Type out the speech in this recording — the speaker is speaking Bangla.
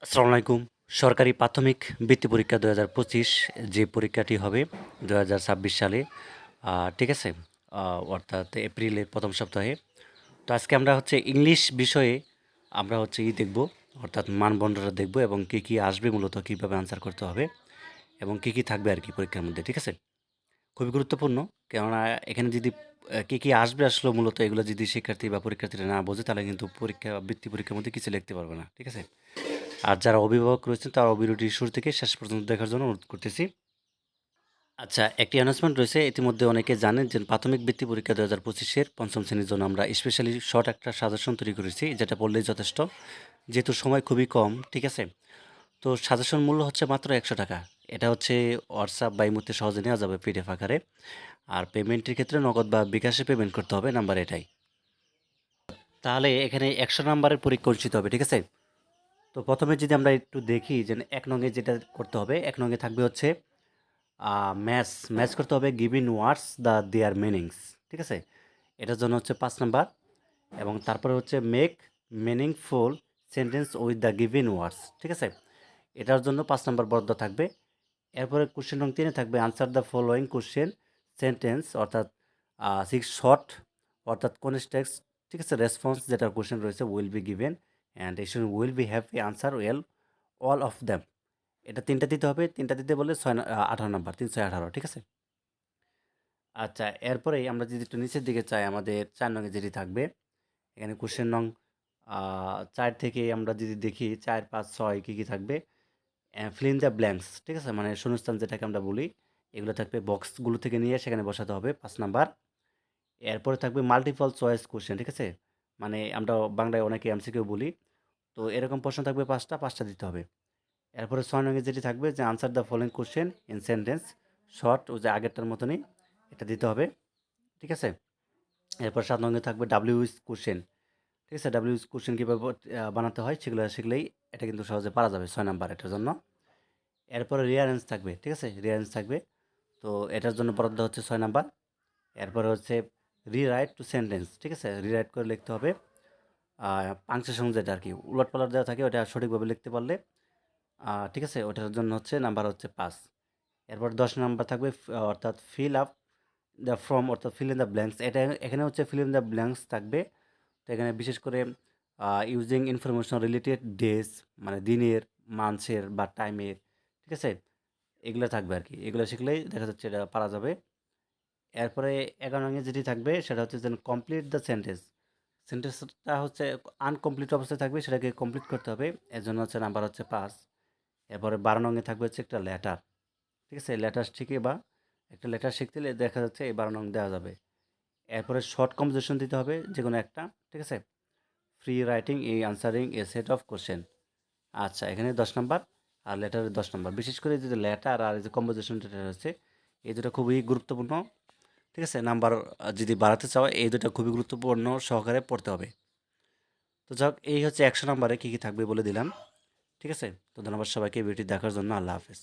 আসসালামু আলাইকুম। সরকারি প্রাথমিক বৃত্তি পরীক্ষা ২০২৫ যে পরীক্ষাটি হবে ২০২৬ সালে, ঠিক আছে? অর্থাৎ এপ্রিলের ১ম সপ্তাহে। তো আজকে আমরা হচ্ছে ইংলিশ বিষয়ে আমরা হচ্ছে দেখব, অর্থাৎ মানদণ্ডটা দেখব এবং কী আসবে, মূলত কীভাবে আনসার করতে হবে এবং কী থাকবে আরকি পরীক্ষার মধ্যে, ঠিক আছে? খুবই গুরুত্বপূর্ণ। কেননা এখানে যদি কী আসবে আসলে মূলত এগুলো যদি শিক্ষার্থী বা পরীক্ষার্থীরা না বোঝে, তাহলে কিন্তু বৃত্তি পরীক্ষার মধ্যে কিছু লিখতে পারবে না, ঠিক আছে? আর যারা অভিভাবক রয়েছেন তারা ভিডিওটি শুরু থেকে শেষ পর্যন্ত দেখার জন্য অনুরোধ করতেছি। আচ্ছা, একটি অ্যানাউন্সমেন্ট রয়েছে। ইতিমধ্যে অনেকে জানেন যে প্রাথমিক বৃত্তি পরীক্ষা ২০২৫-এর ৫ম শ্রেণীর জন্য আমরা স্পেশালি শর্ট একটা সাজেশন তৈরি করেছি, যেটা পড়লেই যথেষ্ট। যেহেতু সময় খুবই কম, ঠিক আছে? তো সাজেশন মূল্য হচ্ছে মাত্র ৳১০০। এটা হচ্ছে হোয়াটসঅ্যাপ বা ইমোতে সহজে নেওয়া যাবে পিডিএফ আকারে। আর পেমেন্টের ক্ষেত্রে নগদ বা বিকাশে পেমেন্ট করতে হবে, নাম্বার এটাই। তাহলে এখানে ১০০ নাম্বারের পরীক্ষা অনুষ্ঠিত হবে, ঠিক আছে? তো প্রথমে যদি আমরা একটু দেখি যে ১ নং এ যেটা করতে হবে, ১ নং এ থাকবে হচ্ছে ম্যাচ করতে হবে given words the their meanings, ঠিক আছে? এটার জন্য হচ্ছে ৫ নাম্বার। এবং তারপরে হচ্ছে make meaningful sentence with the given words, ঠিক আছে? এটার জন্য ৫ নাম্বার বরাদ্দ থাকবে। এরপরে কোশ্চেন নং ৩ এ থাকবে answer the following question sentence, অর্থাৎ 6 শর্ট, অর্থাৎ কনস্টেক্সট, ঠিক আছে? রেসপন্স যেটা কোশ্চেন রয়েছে will be given and each one will be have a answer well all of them. এটা ৩টা দিতে হবে। ৩টা দিতে বললে ১৮ নাম্বার, ৩ ৬ 18, ঠিক আছে? আচ্ছা, এরপরেই আমরা যদি একটু নিচের দিকে চাই, আমাদের ৪ নং এ যেটি থাকবে, এখানে কোশ্চেন নং ৪ থেকে আমরা যদি দেখি ৪, ৫, ৬ কী থাকবে? ফিল ইন দ্য ব্ল্যাঙ্কস, ঠিক আছে? মানে শূন্যস্থান যেটাকে আমরা বলি, এগুলো থাকবে বক্সগুলো থেকে নিয়ে সেখানে বসাতে হবে ৫ নাম্বার। এরপরে থাকবে মাল্টিপল চয়েস কোশ্চেন, ঠিক আছে? মানে আমরা বাংলায় অনেকে এমসিকিউ বলি। তো এরকম প্রশ্ন থাকবে ৫টা, ৫টা দিতে হবে। এরপরে ৬ নং এ যেটি থাকবে যে answer the following question in sentence, short, ওই যে আগেরটার মতনই এটা দিতে হবে, ঠিক আছে? এরপর ৭ নং এ থাকবে ডাব্লিউএইচ কোশ্চেন, ঠিক আছে? ডাব্লিউএইচ কোশ্চেন কীভাবে বানাতে হয় সেগুলো শিখলেই এটা কিন্তু সহজে পারা যাবে ৬ নাম্বার এটার জন্য। এরপরে রিয়ারেঞ্জ থাকবে, ঠিক আছে? রিয়ারেঞ্জ থাকবে। তো এটার জন্য বরাদ্দ হচ্ছে ৬ নাম্বার। এরপরে হচ্ছে রিরাইট টু সেন্টেন্স, ঠিক আছে? রিরাইট করে লিখতে হবে। পাংচুয়েশন যেটা আরকি উলটপালট দেওয়া থাকে ওটা সঠিকভাবে লিখতে পারলে, ঠিক আছে? ওটার জন্য হচ্ছে নাম্বার হচ্ছে ৫। এরপর ১০ নাম্বার থাকবে অর্থাৎ ফিল আপ দ্য ফর্ম, অর্থাৎ ফিল ইন দ্য ব্ল্যাঙ্কস। এটা এখানে হচ্ছে ফিল ইন দ্য ব্ল্যাঙ্কস থাকবে। তো এখানে বিশেষ করে ইউজিং ইনফরমেশন রিলেটেড ডেজ, মানে দিনের, মান্থসের বা টাইমের, ঠিক আছে? এগুলো থাকবে আরকি। এগুলো শিখলেই দেখা যাচ্ছে এটা পারা যাবে। এরপরে ১১ নং এ যেটি থাকবে সেটা হচ্ছে যেন কমপ্লিট দ্য সেন্টেন্স। সেন্টেন্সটা হচ্ছে আনকমপ্লিট অবস্থায় থাকবে, সেটাকে কমপ্লিট করতে হবে। এর জন্য হচ্ছে নাম্বার হচ্ছে ৫। এরপরে ১২ নং এ থাকবে হচ্ছে একটা লেটার, ঠিক আছে? লেটার শিখে বা একটা লেটার শিখতে দেখা যাচ্ছে এই ১২ নং দেওয়া যাবে। এরপরে শর্ট কম্পোজিশন দিতে হবে যেকোনো একটা, ঠিক আছে? ফ্রি রাইটিং এই answering A set of question. আচ্ছা, এখানে ১০ নাম্বার আর লেটারের 10 নাম্বার। বিশেষ করে এই যে লেটার আর এই যে কম্পোজিশন যেটা হচ্ছে, এই দুটো খুবই গুরুত্বপূর্ণ, ঠিক আছে? নাম্বার যদি বাড়াতে চাও এই দুটো খুবই গুরুত্বপূর্ণ সহকারে পড়তে হবে। তো যাক, এই হচ্ছে ১০০ নাম্বারে কী থাকবে বলে দিলাম, ঠিক আছে? তো ধন্যবাদ সবাইকে ভিডিওটি দেখার জন্য। আল্লাহ হাফেজ।